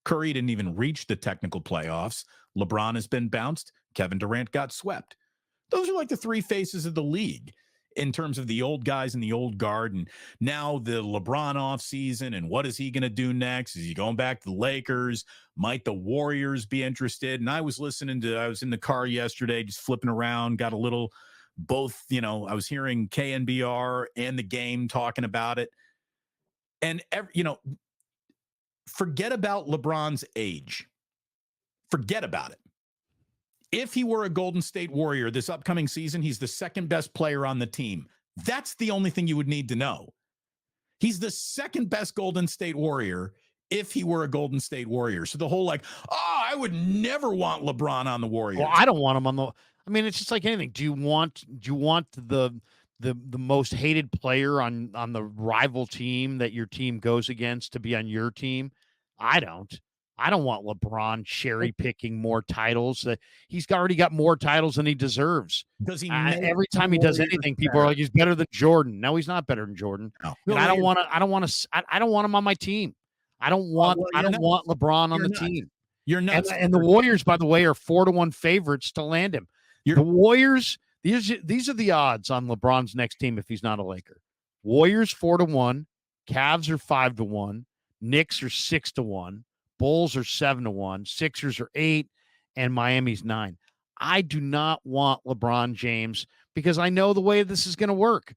Curry didn't even reach the technical playoffs. LeBron has been bounced. Kevin Durant got swept. Those are like the three faces of the league in terms of the old guys and the old guard. And now the LeBron offseason, and what is he going to do next? Is he going back to the Lakers? Might the Warriors be interested? And I was I was in the car yesterday, just flipping around, got a little both, I was hearing KNBR and the game talking about it. And, forget about LeBron's age. Forget about it. If he were a Golden State Warrior this upcoming season, he's the second best player on the team. That's the only thing you would need to know. He's the second best Golden State Warrior if he were a Golden State Warrior. So the whole I would never want LeBron on the Warriors. Well, I don't want him on the. I mean, it's just like anything. Do you want the most hated player on the rival team that your team goes against to be on your team? I don't. I don't want LeBron cherry picking more titles. He's already got more titles than he deserves. Does he? Every time he does anything, people are like, "He's better than Jordan." No, he's not better than Jordan. No. And I don't want him on my team. I don't want LeBron on the team. You're nuts. And the Warriors, by the way, are 4-1 favorites to land him. The Warriors. These are the odds on LeBron's next team if he's not a Laker. Warriors 4-1, Cavs are 5-1, Knicks are 6-1. Bulls are 7-1, Sixers are 8, and Miami's 9. I do not want LeBron James because I know the way this is going to work.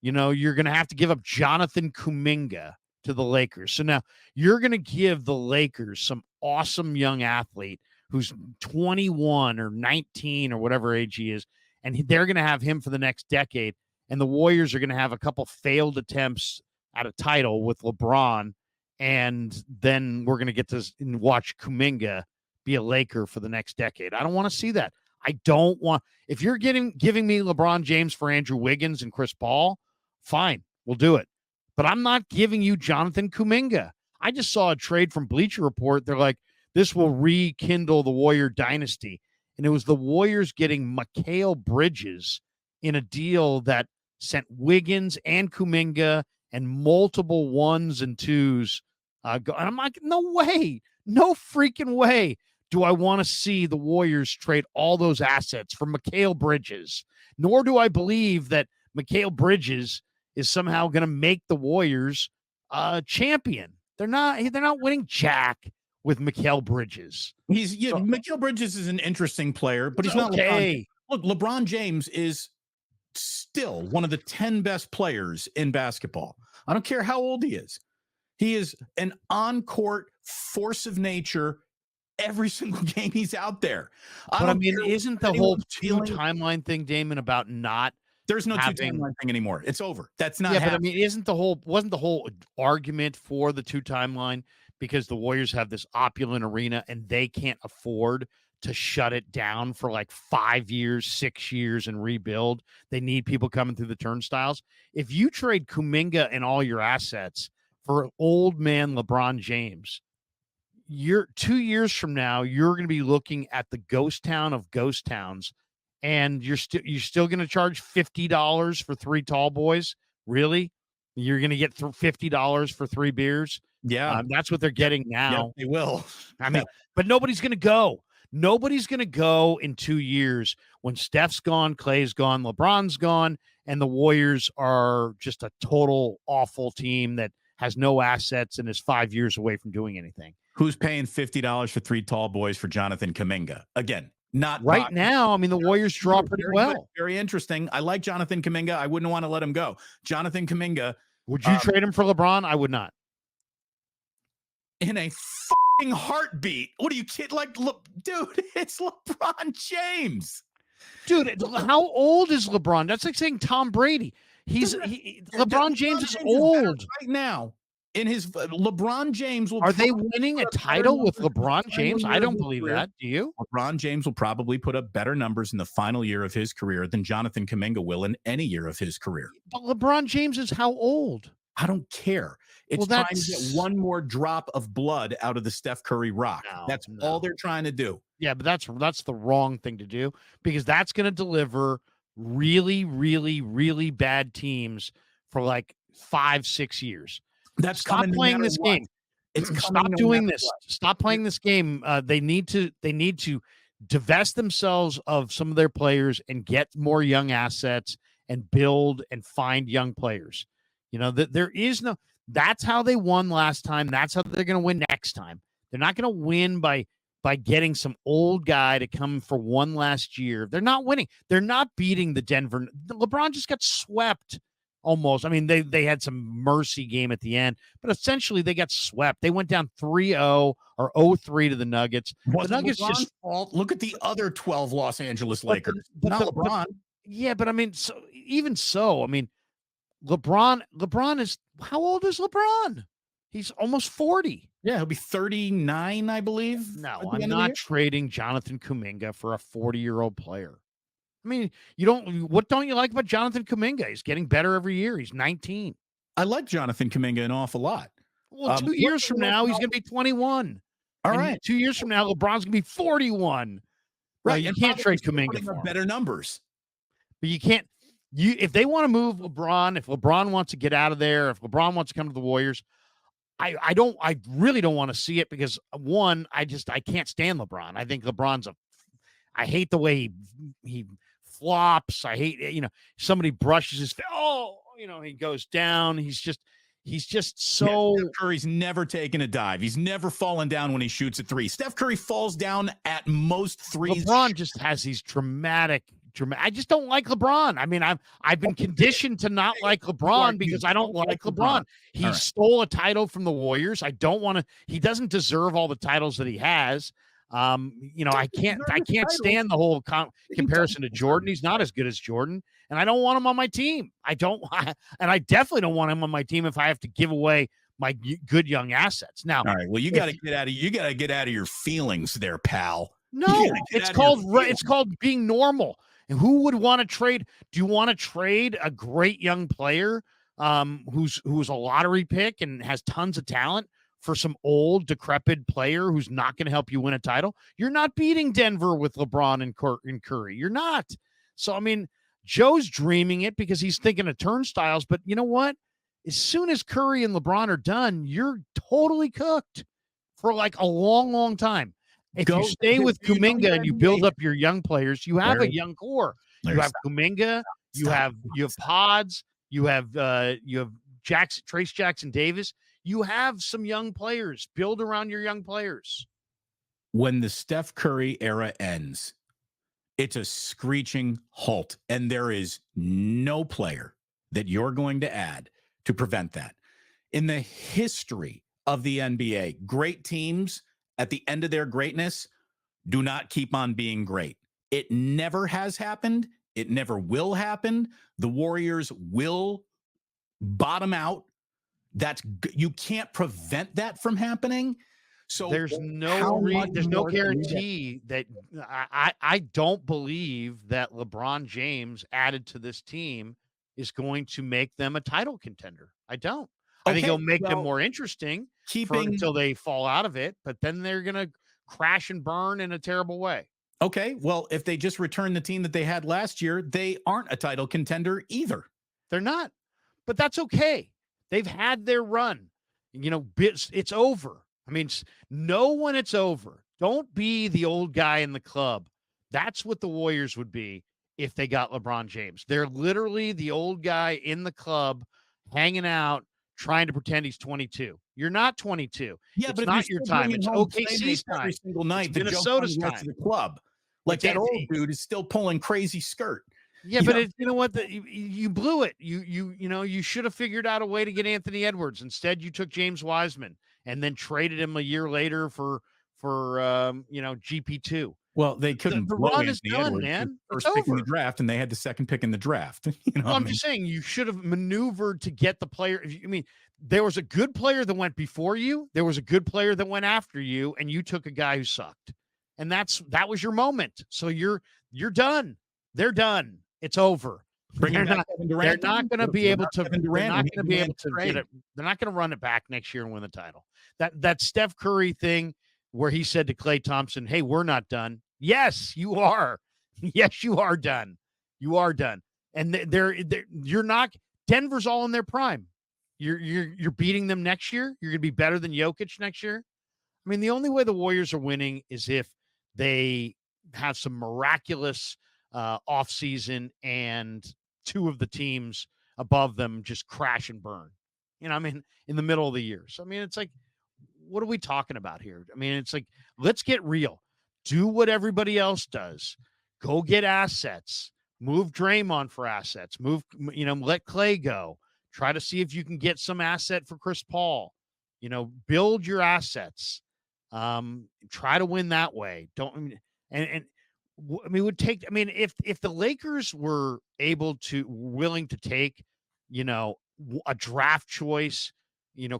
You're going to have to give up Jonathan Kuminga to the Lakers. So now you're going to give the Lakers some awesome young athlete who's 21 or 19 or whatever age he is, and they're going to have him for the next decade. And the Warriors are going to have a couple failed attempts at a title with LeBron. And then we're going to get to watch Kuminga be a Laker for the next decade. I don't want to see that. I don't want – if you're giving me LeBron James for Andrew Wiggins and Chris Paul, fine, we'll do it. But I'm not giving you Jonathan Kuminga. I just saw a trade from Bleacher Report. They're like, this will rekindle the Warrior dynasty. And it was the Warriors getting Mikal Bridges in a deal that sent Wiggins and Kuminga and multiple ones and twos. And I'm like, no way, no freaking way do I want to see the Warriors trade all those assets for Mikal Bridges. Nor do I believe that Mikal Bridges is somehow going to make the Warriors champion. They're not winning jack with Mikal Bridges. Mikal Bridges is an interesting player, but he's not okay. Look, LeBron James is still one of the 10 best players in basketball. I don't care how old he is. He is an on-court force of nature every single game he's out there. Isn't the whole two-timeline thing, Damon, about not There's no two-timeline thing anymore. It's over. That's not happening. But wasn't the whole argument for the two-timeline because the Warriors have this opulent arena and they can't afford to shut it down for like 5 years, 6 years and rebuild? They need people coming through the turnstiles. If you trade Kuminga and all your assets for old man LeBron James, 2 years from now, you're going to be looking at the ghost town of ghost towns, and you're still going to charge $50 for 3 tall boys. Really? You're going to get $50 for 3 beers? Yeah. That's what they're getting now. Yeah, they will. But nobody's going to go. Nobody's going to go in 2 years when Steph's gone, Clay's gone, LeBron's gone, and the Warriors are just a total awful team that has no assets and is 5 years away from doing anything. Who's paying $50 for 3 tall boys for Jonathan Kuminga? Again, not right now. The Warriors draw pretty well. Very interesting. I like Jonathan Kuminga. I wouldn't want to let him go. Jonathan Kuminga. Would you trade him for LeBron? I would not. In a fucking heartbeat. What are you kidding? Dude, it's LeBron James. Dude, how old is LeBron? That's like saying Tom Brady. LeBron James is old right now. In his LeBron James will. Are they winning a title with LeBron James? I don't believe that. Do you? LeBron James will probably put up better numbers in the final year of his career than Jonathan Kuminga will in any year of his career. But LeBron James is how old? I don't care. It's trying to get one more drop of blood out of the Steph Curry rock. That's all they're trying to do. Yeah, but that's the wrong thing to do because that's going to deliver really, really, really bad teams for like 5-6 years. That's Stop playing this game. It's coming Stop no doing matter this. what. Stop playing this game. They need to divest themselves of some of their players and get more young assets and build and find young players. You know, that there is no, that's how they won last time. That's how they're going to win next time. They're not going to win by getting some old guy to come for one last year. They're not winning. They're not beating the Denver. LeBron just got swept almost. I mean, they had some mercy game at the end, but essentially they got swept. They went down 3-0 or 0-3 to the Nuggets. Was The Nuggets LeBron's just fault? Look at the other 12 Los Angeles but the- Lakers. but Not the- but- LeBron. yeah, but I mean, so even so, I mean, LeBron is, how old is LeBron? He's almost 40. Yeah, he'll be 39, I believe. No, at the I'm end of the not year. trading Jonathan Kuminga for a 40-year-old player. I mean, what don't you like about Jonathan Kuminga? He's getting better every year. He's 19. I like Jonathan Kuminga an awful lot. Well, 2 years from now, he's going to be 21. All And right. 2 years from now, LeBron's going to be 41. Right. You and can't trade probably Kuminga for him. better numbers. But you can't. If they want to move LeBron, if LeBron wants to get out of there, if LeBron wants to come to the Warriors, I really don't want to see it because one, I can't stand LeBron. I think I hate the way he flops. I hate, somebody brushes his face. Oh, he goes down. He's just so. Steph Curry's never taken a dive. He's never fallen down when he shoots a three. Steph Curry falls down at most threes. LeBron just has these dramatic. I just don't like LeBron. I mean, I've been conditioned to not like LeBron because I don't like LeBron. He stole a title from the Warriors. I don't want to. He doesn't deserve all the titles that he has. I can't stand the whole comparison to Jordan. He's not as good as Jordan, and I don't want him on my team. And I definitely don't want him on my team if I have to give away my good young assets. Now, all right. Well, you got to get out of your feelings there, pal. No, it's called being normal. And who would want to trade? Do you want to trade a great young player who's a lottery pick and has tons of talent for some old, decrepit player who's not going to help you win a title? You're not beating Denver with LeBron and Curry. You're not. So, I mean, Joe's dreaming it because he's thinking of turnstiles. But you know what? As soon as Curry and LeBron are done, you're totally cooked for like a long, long time. If you stay with Kuminga and you build up your young players, you have a young core. You have Kuminga, you have Pods, you have Trace Jackson Davis. You have some young players. Build around your young players. When the Steph Curry era ends, it's a screeching halt, and there is no player that you're going to add to prevent that. In the history of the NBA, great teams at the end of their greatness do not keep on being great. It never has happened. It never will happen. The Warriors will bottom out. You can't prevent that from happening. So there's no guarantee that I don't believe that LeBron James added to this team is going to make them a title contender. I don't. I think he'll make them more interesting until they fall out of it, but then they're going to crash and burn in a terrible way. Okay, well, if they just return the team that they had last year, they aren't a title contender either. They're not, but that's okay. They've had their run. It's over. I mean, know when it's over. Don't be the old guy in the club. That's what the Warriors would be if they got LeBron James. They're literally the old guy in the club hanging out, trying to pretend he's 22. You're not 22. Yeah, it's but not your time. It's OKC's time. Every single night, it's Minnesota's time. To the club. Like that old dude is still pulling crazy skirt. Yeah, but you know what? You blew it. You should have figured out a way to get Anthony Edwards. Instead, you took James Wiseman and then traded him a year later for GP2. Well, they couldn't. The run is done, man. First pick in the draft, and they had the second pick in the draft. I'm just saying you should have maneuvered to get the player. I mean, there was a good player that went before you. There was a good player that went after you, and you took a guy who sucked. And that was your moment. So you're done. They're done. It's over. They're not going to be able to. They're not going to be able to get it. They're not going to run it back next year and win the title. That Steph Curry thing where he said to Klay Thompson, "Hey, we're not done." Yes, you are. Yes, you are done. You are done. And you're not. Denver's all in their prime. You're beating them next year. You're going to be better than Jokic next year. I mean, the only way the Warriors are winning is if they have some miraculous offseason and two of the teams above them just crash and burn. I mean, in the middle of the year. So, I mean, it's like, what are we talking about here? I mean, it's like, let's get real. Do what everybody else does. Go get assets. Move Draymond for assets. Let Clay go. Try to see if you can get some asset for Chris Paul. Build your assets. Try to win that way. If the Lakers were willing to take, a draft choice,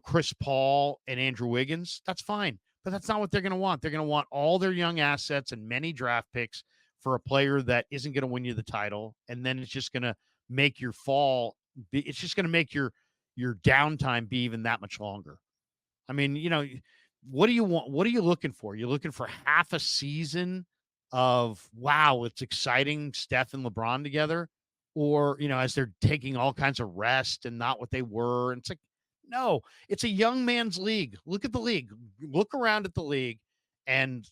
Chris Paul and Andrew Wiggins, that's fine. But that's not what they're going to want. They're going to want all their young assets and many draft picks for a player that isn't going to win you the title. And then it's just going to make your it's just going to make your downtime be even that much longer. I mean, what do you want? What are you looking for? You're looking for half a season of, wow, it's exciting, Steph and LeBron together, or, as they're taking all kinds of rest and not what they were. And it's like, no, it's a young man's league. Look at the league. Look around at the league and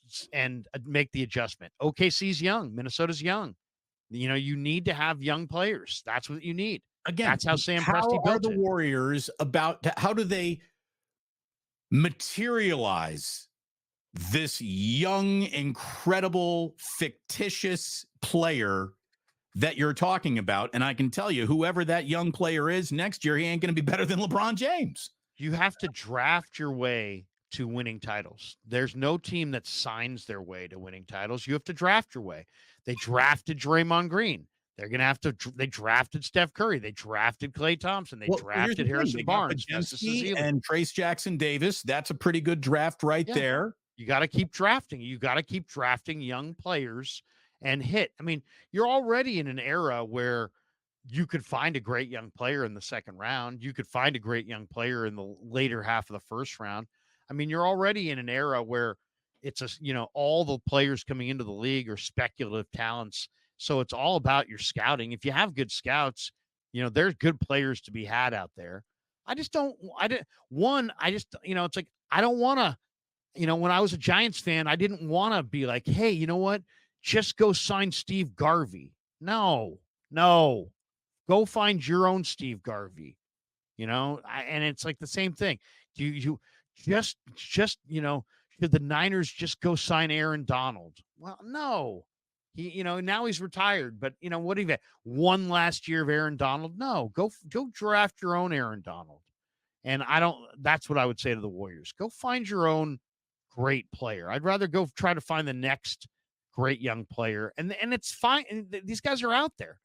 make the adjustment. OKC's young. Minnesota's young. You need to have young players. That's what you need. Again, that's how Sam Presti built the it. Warriors how do they materialize this young, incredible, fictitious player that you're talking about? And I can tell you, whoever that young player is next year, he ain't going to be better than LeBron James. You have to draft your way to winning titles. There's no team that signs their way to winning titles. You have to draft your way. They drafted Draymond Green. They're going to have to. They drafted Steph Curry. They drafted Klay Thompson. They drafted Harrison Barnes, and Trace Jackson Davis. That's a pretty good draft there. You got to keep drafting. You got to keep drafting young players and hit. I mean, you're already in an era where you could find a great young player in the second round. You could find a great young player in the later half of the first round. I mean, you're already in an era where it's all the players coming into the league are speculative talents. So it's all about your scouting. If you have good scouts, there's good players to be had out there. It's like, I don't want to, when I was a Giants fan, I didn't want to be like, hey, you know what? Just go sign Steve Garvey. No, go find your own Steve Garvey, and it's like the same thing. You just, should the Niners just go sign Aaron Donald? Well, no. He, now he's retired, but what do you have? One last year of Aaron Donald? No, go draft your own Aaron Donald. And that's what I would say to the Warriors. Go find your own great player. I'd rather go try to find the next great young player. And it's fine. And these guys are out there.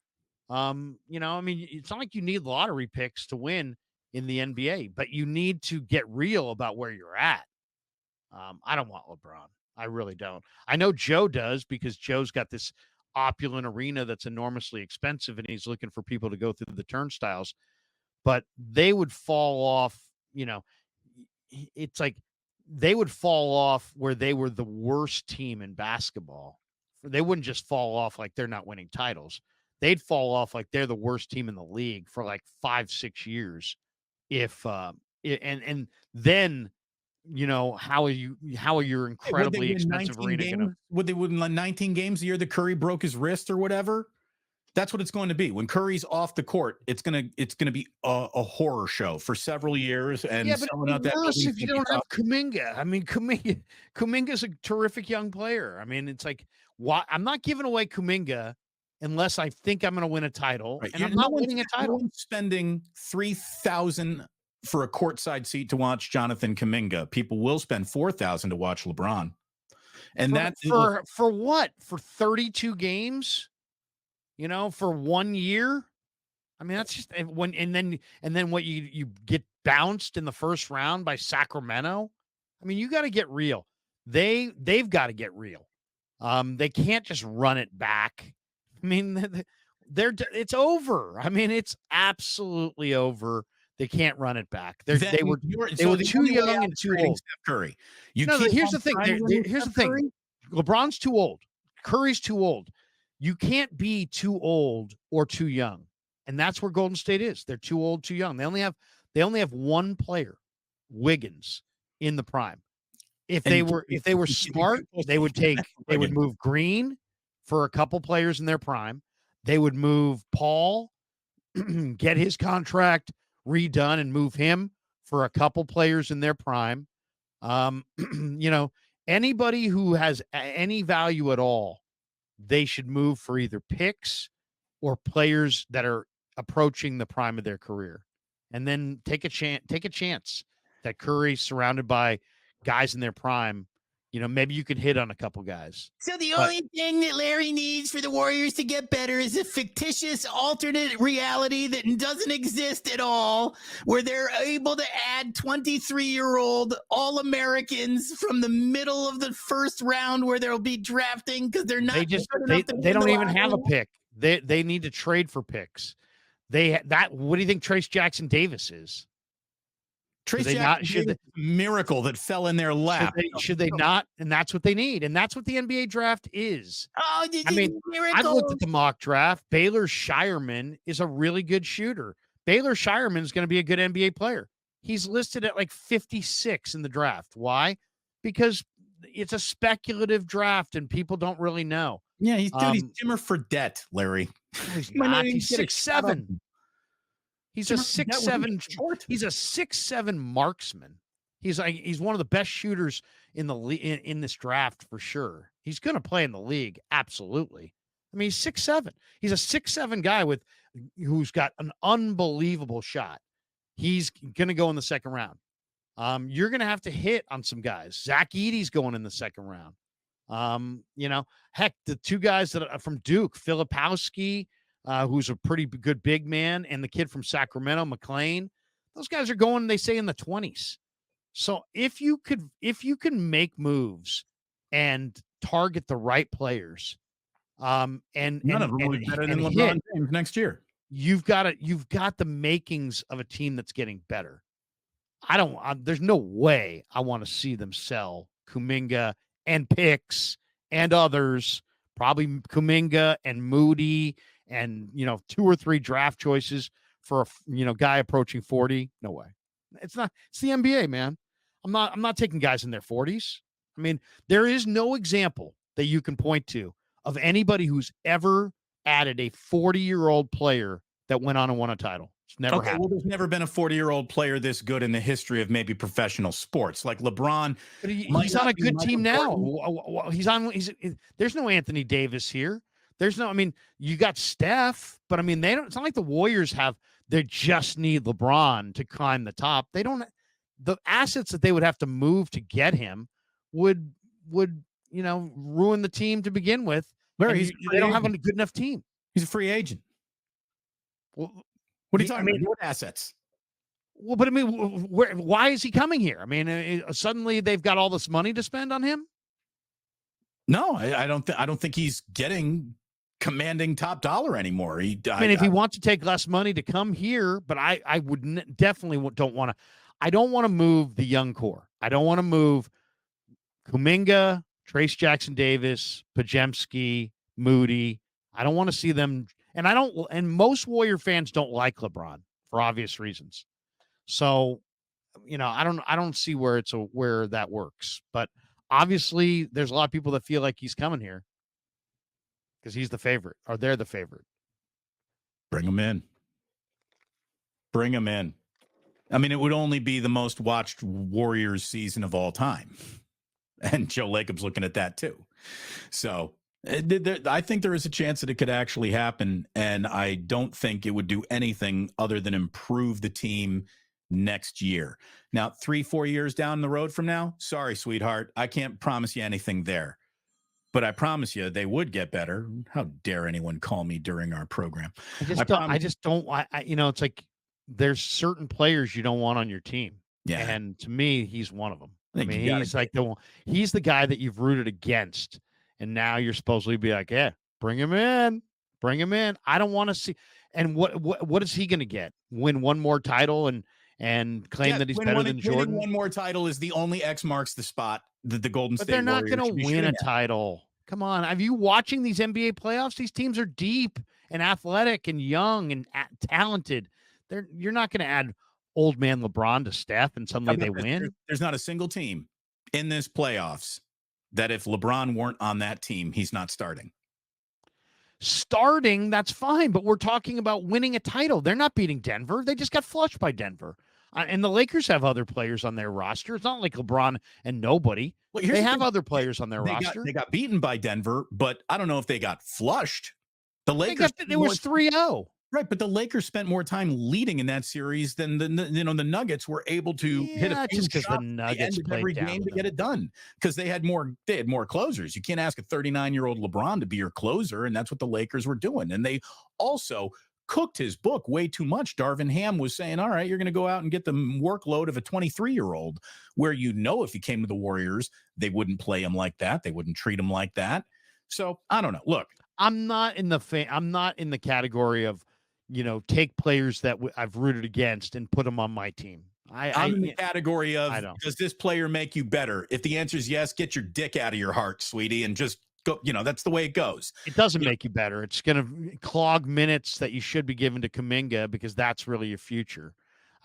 I mean, it's not like you need lottery picks to win in the NBA, but you need to get real about where you're at. I don't want LeBron. I really don't. I know Joe does, because Joe's got this opulent arena that's enormously expensive and he's looking for people to go through the turnstiles, but they would fall off. It's like they would fall off where they were the worst team in basketball. They wouldn't just fall off like they're not winning titles. They'd fall off like they're the worst team in the league for like 5-6 years. And then, how are your incredibly expensive arena going to? Would they win 19 games the year that Curry broke his wrist or whatever? That's what it's going to be. When Curry's off the court, it's going to be a horror show for several years. And but if you don't have Kuminga, I mean, Kuminga's a terrific young player. I mean, it's like, why I'm not giving away Kuminga unless I think I'm going to win a title, right. And I'm not winning a title. Spending $3,000 for a courtside seat to watch Jonathan Kuminga. People will spend $4,000 to watch LeBron. And for what? For 32 games? For 1 year? I mean, that's just and then what, you get bounced in the first round by Sacramento? I mean, you got to get real. They've got to get real. They can't just run it back. I mean, it's over. I mean, it's absolutely over. They can't run it back. They were too young and too old. Steph Curry. Here's the thing. Here's the thing. LeBron's too old. Curry's too old. You can't be too old or too young. And that's where Golden State is. They're too old, too young. They only have They only have one player, Wiggins, in the prime. If they were smart, they would move Green for a couple players in their prime. They would move Paul, get his contract redone, and move him for a couple players in their prime. Anybody who has any value at all, they should move for either picks or players that are approaching the prime of their career, and then take a chance that Curry's surrounded by guys in their prime. Maybe you could hit on a couple guys. So the only thing that Larry needs for the Warriors to get better is a fictitious alternate reality that doesn't exist at all, where they're able to add 23-year-old All-Americans from the middle of the first round where they'll be drafting because they're not. They don't even have a pick. They need to trade for picks. What do you think Trace Jackson Davis is? Trace Jackson, miracle that fell in their lap. Should they not? And that's what they need. And that's what the NBA draft is. Oh, I've looked at the mock draft. Baylor Shireman is a really good shooter. Baylor Shireman is going to be a good NBA player. He's listed at like 56 in the draft. Why? Because it's a speculative draft and people don't really know. Yeah, he's Jimmer Fredette, Larry. He's not. He's 6'7". He's a 6'7". He's a 6'7" marksman. He's one of the best shooters in the in this draft for sure. He's going to play in the league, absolutely. I mean, he's 6'7". He's a 6'7" guy who's got an unbelievable shot. He's going to go in the second round. You're going to have to hit on some guys. Zach Edey's going in the second round. Heck, the two guys that are from Duke, Filipowski, who's a pretty good big man, and the kid from Sacramento, McLean, those guys are going, they say, in the 20s. So if you can make moves and target the right players, and none of them will be better than LeBron James next year. You've got the makings of a team that's getting better. There's no way I want to see them sell Kuminga and picks and others, probably Kuminga and Moody and 2 or 3 draft choices for a guy approaching 40. No way. It's the NBA, man. I'm not taking guys in their 40s. I mean, there is no example that you can point to of anybody who's ever added a 40-year-old player that went on and won a title. It's never happened. Well, there's never been a 40-year-old player this good in the history of maybe professional sports. Like LeBron, but he's on a good team now. There's no Anthony Davis here. You got Steph, but it's not like the Warriors they just need LeBron to climb the top. The assets that they would have to move to get him would ruin the team to begin with. Larry, they don't have a good enough team. He's a free agent. Well, what are you talking about? What assets? Well, but why is he coming here? Suddenly they've got all this money to spend on him. No, I don't think he's getting commanding top dollar anymore. If he wants to take less money to come here, but I would definitely don't want to. I don't want to move the young core. I don't want to move Kuminga, Trace Jackson Davis, Pajemski, Moody. I don't want to see them. And most Warrior fans don't like LeBron for obvious reasons. So, I don't see where that works. But obviously, there's a lot of people that feel like he's coming here because he's the favorite, or they're the favorite. Bring him in. Bring him in. It would only be the most watched Warriors season of all time. And Joe Lacob's looking at that too. So I think there is a chance that it could actually happen. And I don't think it would do anything other than improve the team next year. Now, 3-4 years down the road from now, sorry, sweetheart, I can't promise you anything there. But I promise you they would get better. How dare anyone call me during our program? I just don't. It's like there's certain players you don't want on your team. Yeah. And to me, he's one of them. He's the guy that you've rooted against. And now you're supposedly be like, yeah, bring him in. I don't want to see. And what is he going to get? Win one more title and claim that he's better than Jordan? One more title is the only X marks the spot that the Golden State Warriors. But they're not going to win a title. Come on. Are you watching these NBA playoffs? These teams are deep and athletic and young and talented. You're not going to add old man LeBron to Steph and suddenly they win? There's not a single team in this playoffs that if LeBron weren't on that team, he's not starting. Starting, that's fine, but we're talking about winning a title. They're not beating Denver. They just got flushed by Denver. And the Lakers have other players on their roster. It's not like LeBron and nobody. Well, they have other players on their roster. They got beaten by Denver, but I don't know if they got flushed. The Lakers, it was 3-0. Right, but the Lakers spent more time leading in that series than the Nuggets were able to hit a few just because the shots Nuggets at the end of played every down game to them. get it done because they had more closers. You can't ask a 39-year-old LeBron to be your closer, and that's what the Lakers were doing. And they also cooked his book way too much. Darvin Ham was saying, all right, you're going to go out and get the workload of a 23-year-old, where if he came to the Warriors, they wouldn't play him like that. They wouldn't treat him like that. So I don't know. Look, I'm not in the category of, take players that I've rooted against and put them on my team. I'm in the category of, does this player make you better? If the answer is yes, get your dick out of your heart, sweetie, and just go. That's the way it goes. It doesn't make you better. It's going to clog minutes that you should be given to Kuminga because that's really your future.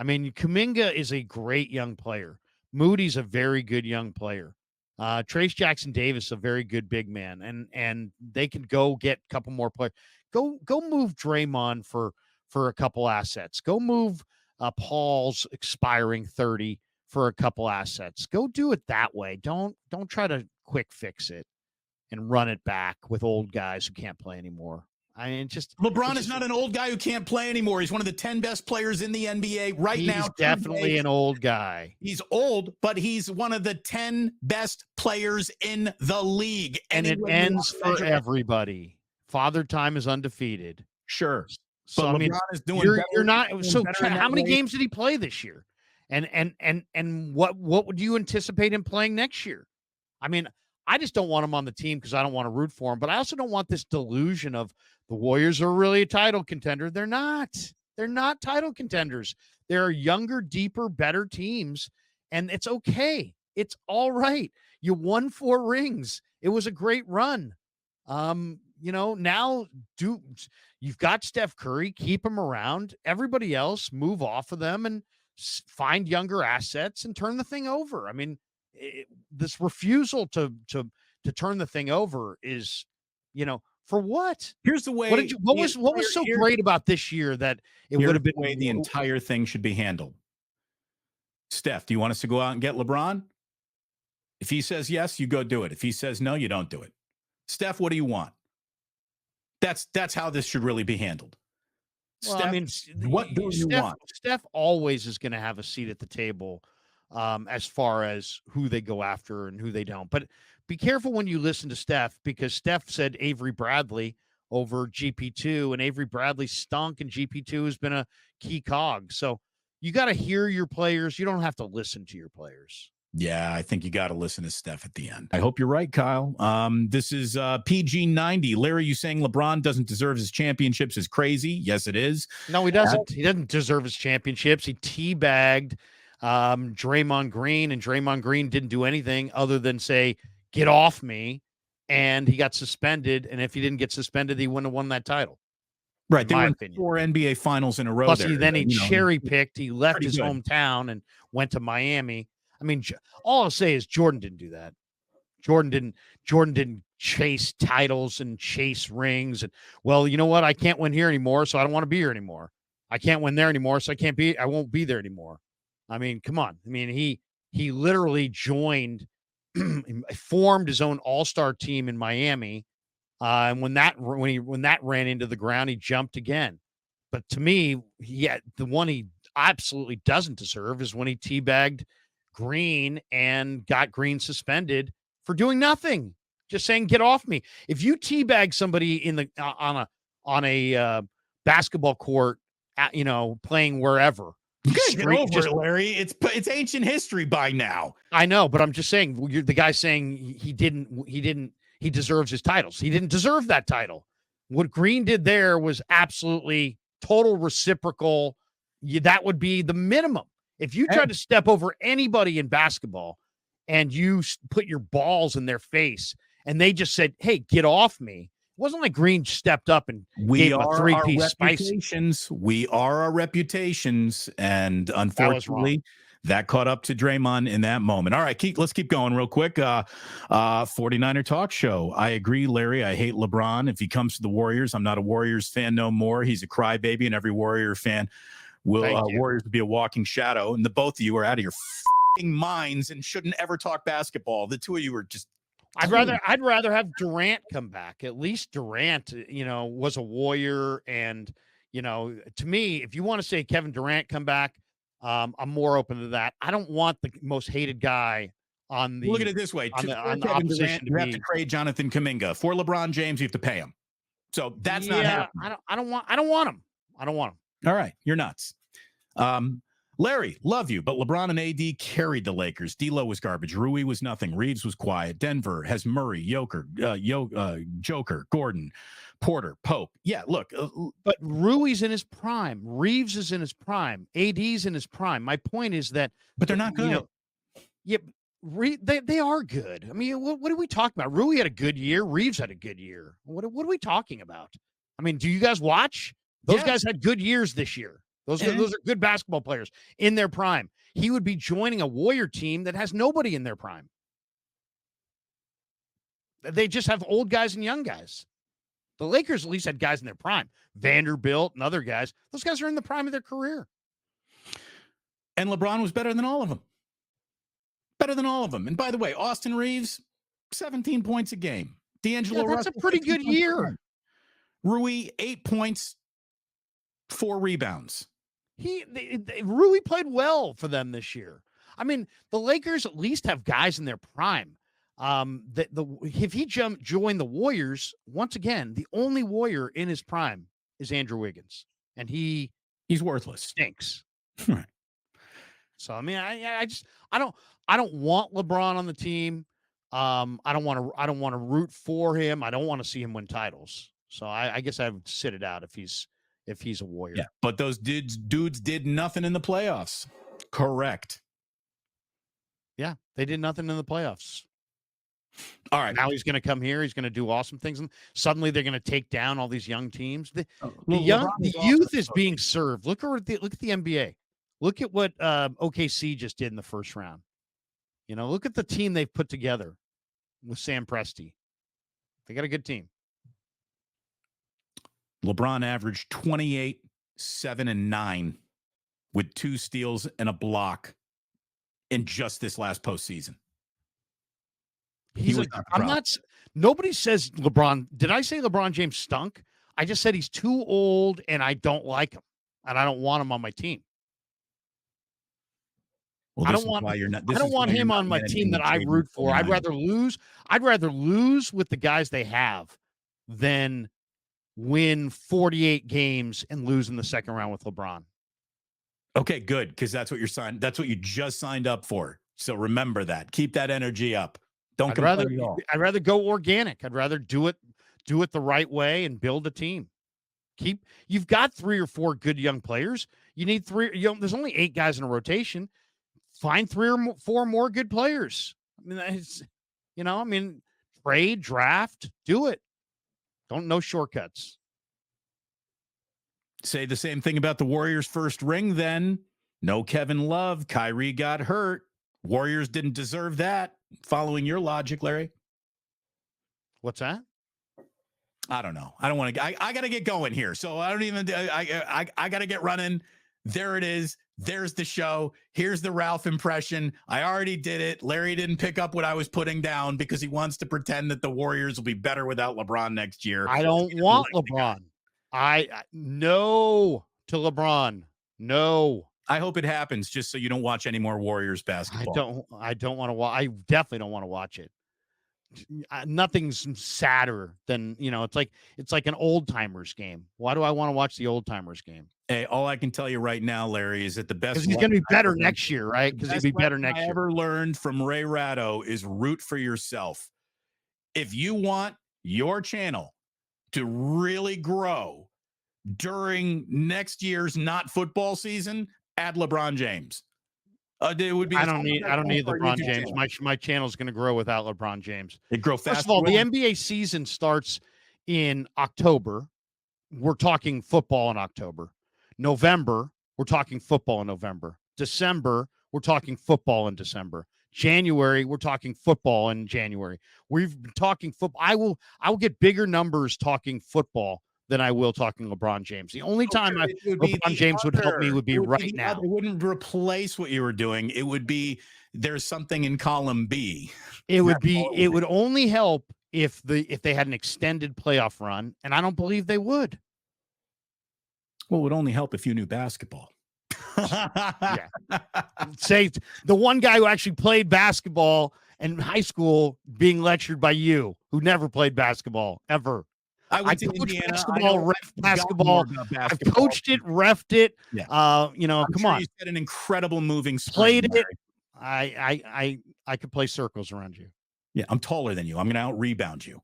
I mean, Kuminga is a great young player. Moody's a very good young player. Trace Jackson Davis, a very good big man, and they can go get a couple more players. Go move Draymond for a couple assets. Go move Paul's expiring 30 for a couple assets. Go do it that way. Don't try to quick fix it and run it back with old guys who can't play anymore. I mean, LeBron is not an old guy who can't play anymore. He's one of the 10 best players in the NBA now. He's definitely an old guy. He's old, but he's one of the 10 best players in the league. And it ends for everybody. Father Time is undefeated. Sure. So but I mean, LeBron is doing you're not. So how many way. games did he play this year? And what would you anticipate him playing next year? I mean, I just don't want him on the team because I don't want to root for him. But I also don't want this delusion of the Warriors are really a title contender. They're not. They're not title contenders. There are younger, deeper, better teams, and it's okay. It's all right. You won 4 rings. It was a great run. Now you've got Steph Curry, keep him around. Everybody else, move off of them and find younger assets and turn the thing over. I mean, this refusal to turn the thing over is, for what? Here's the way. What was so great about this year that it would have been the way the entire thing should be handled? Steph, do you want us to go out and get LeBron? If he says yes, you go do it. If he says no, you don't do it. Steph, what do you want? That's how this should really be handled. Well, Steph, I mean, what do you want? Steph always is going to have a seat at the table as far as who they go after and who they don't. But be careful when you listen to Steph, because Steph said Avery Bradley over GP2, and Avery Bradley stunk, and GP2 has been a key cog. So you got to hear your players. You don't have to listen to your players. Yeah, I think you got to listen to Steph at the end. I hope you're right, Kyle. This is PG90. Larry, you saying LeBron doesn't deserve his championships is crazy. Yes, it is. No, he doesn't. He doesn't deserve his championships. He teabagged Draymond Green, and Draymond Green didn't do anything other than say, get off me, and he got suspended. And if he didn't get suspended, he wouldn't have won that title. Right. They won 4 NBA finals in a row. Plus, there. he cherry-picked. He left his hometown and went to Miami. I mean, all I'll say is Jordan didn't do that. Jordan didn't chase titles and chase rings. And, well, you know what? I can't win here anymore, so I don't want to be here anymore. I can't win there anymore, so I won't be there anymore. I mean, come on. I mean, he literally joined, formed his own all-star team in Miami. And when that ran into the ground, he jumped again. But to me, the one he absolutely doesn't deserve is when he teabagged Green and got Green suspended for doing nothing, just saying, get off me. If you teabag somebody in the on a basketball court, playing wherever, get over it, Larry. It's ancient history by now. I know, but I'm just saying, you're the guy saying he deserves his titles. He didn't deserve that title. What Green did there was absolutely total reciprocal. That would be the minimum. If you try to step over anybody in basketball and you put your balls in their face and they just said, hey, get off me, wasn't like Green stepped up and We gave him a are our three-piece spicy. reputations. We are our reputations. And unfortunately, that caught up to Draymond in that moment. All right, let's keep going real quick. 49er Talk Show. I agree, Larry. I hate LeBron. If he comes to the Warriors, I'm not a Warriors fan no more. He's a crybaby, and every Warrior fan will Warriors be a walking shadow. And the both of you are out of your minds and shouldn't ever talk basketball. The two of you are just. I'd rather have Durant come back. At least Durant, was a Warrior, and to me, if you want to say Kevin Durant come back, I'm more open to that. I don't want the most hated guy on the. Look at it this way: on the Kevin opposition. Durant, you have to trade Jonathan Kuminga. For LeBron James, you have to pay him. So that's not happening. I don't want him. All right, you're nuts. Larry, love you, but LeBron and AD carried the Lakers. D'Lo was garbage. Rui was nothing. Reeves was quiet. Denver has Murray, Joker, Gordon, Porter, Pope. Yeah, look. But Rui's in his prime. Reeves is in his prime. AD's in his prime. My point is that. But they're not good. They are good. I mean, what are we talking about? Rui had a good year. Reeves had a good year. What are we talking about? I mean, do you guys watch? Those guys had good years this year. Those are good basketball players in their prime. He would be joining a Warrior team that has nobody in their prime. They just have old guys and young guys. The Lakers at least had guys in their prime. Vanderbilt and other guys. Those guys are in the prime of their career. And LeBron was better than all of them. Better than all of them. And by the way, Austin Reeves, 17 points a game. D'Angelo Russell, that's a pretty good year. Rui, 8 points, 4 rebounds. Rui played well for them this year. I mean, the Lakers at least have guys in their prime. If he joined the Warriors, once again, the only Warrior in his prime is Andrew Wiggins, and he's worthless. Stinks. Right. So I mean, I don't want LeBron on the team. I don't want to root for him. I don't want to see him win titles. So I guess I would sit it out if he's a Warrior. Yeah, but those dudes did nothing in the playoffs. Correct. Yeah, they did nothing in the playoffs. All right. Now he's going to come here. He's going to do awesome things. And suddenly they're going to take down all these young teams. The youth is being served. Look at the NBA. Look at what OKC just did in the first round. Look at the team they've put together with Sam Presti. They got a good team. LeBron averaged 28, 7, and 9 with 2 steals and a block in just this last postseason. Nobody says LeBron. Did I say LeBron James stunk? I just said he's too old and I don't like him and I don't want him on my team. Well, I don't want him on my team that I root for. I'd rather lose with the guys they have than win 48 games and lose in the second round with LeBron. Okay, good, because that's what you just signed up for. So remember that. Keep that energy up. I'd rather go organic. I'd rather do it the right way and build a team. You've got 3 or 4 good young players. You need 3. There's only 8 guys in a rotation. Find 3 or 4 more good players. I mean, trade, draft, do it. No shortcuts. Say the same thing about the Warriors' first ring then. No Kevin Love. Kyrie got hurt. Warriors didn't deserve that. Following your logic, Larry. What's that? I don't know. I don't want to. I got to get going here. So I don't even. I got to get running. There it is. There's the show. Here's the Ralph impression. I already did it. Larry didn't pick up what I was putting down because he wants to pretend that the Warriors will be better without LeBron next year. I don't want LeBron. No to LeBron. No. I hope it happens just so you don't watch any more Warriors basketball. I don't want to watch. I definitely don't want to watch it. Nothing's sadder than, it's like an old timers game. Why do I want to watch the old timers game? Hey, all I can tell you right now, Larry, is that the best. Because he's going to be better next year, right? Because he'll be better next year. I ever learned from Ray Ratto is root for yourself. If you want your channel to really grow during next year's not football season, add LeBron James. It would be. I don't need LeBron James. My channel is going to grow without LeBron James. It grow fast. First of all, the NBA season starts in October, we're talking football in October. November, we're talking football in November. December, we're talking football in December. January, we're talking football in January. We've been talking football. I will get bigger numbers talking football than I will talking LeBron James. The only time LeBron James would help me would be right now. It wouldn't replace what you were doing. It would be there's something in column B. It would only help if they had an extended playoff run, and I don't believe they would. Well, it would only help if you knew basketball. Yeah. Say the one guy who actually played basketball in high school being lectured by you, who never played basketball ever. I coached Indiana. Basketball, ref basketball. I've coached it, refed it. Yeah. Come on. You said an incredible moving spring. Played it. I could play circles around you. Yeah, I'm taller than you. I'm going to out-rebound you.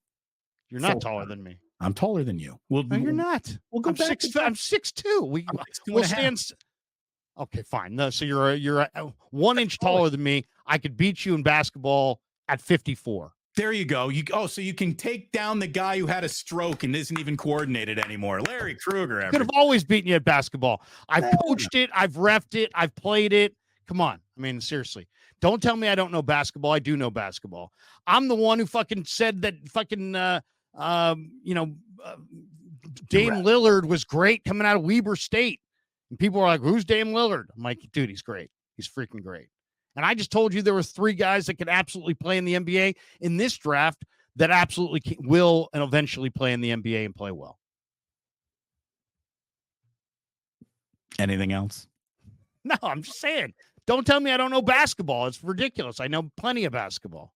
You're not taller than me. I'm taller than you. No, you're not. We'll go I'm 6'2". We'll stand. Okay, fine. No, so you're 1 inch taller than me. I could beat you in basketball at 54. There you go. So you can take down the guy who had a stroke and isn't even coordinated anymore. Larry Krueger. Could have always beaten you at basketball. I've coached it. I've reffed it. I've played it. Come on. I mean, seriously. Don't tell me I don't know basketball. I do know basketball. I'm the one who fucking said that fucking, Dame Lillard was great coming out of Weber State. And people are like, who's Dame Lillard? I'm like, dude, he's great. He's freaking great. And I just told you there were 3 guys that could absolutely play in the NBA in this draft that absolutely will and eventually play in the NBA and play well. Anything else? No, I'm just saying. Don't tell me I don't know basketball. It's ridiculous. I know plenty of basketball.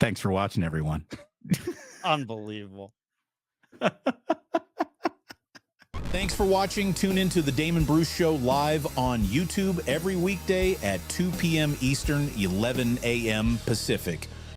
Thanks for watching, everyone. Unbelievable. Thanks for watching. Tune into the Damon Bruce Show live on YouTube every weekday at 2 p.m. Eastern, 11 a.m. Pacific.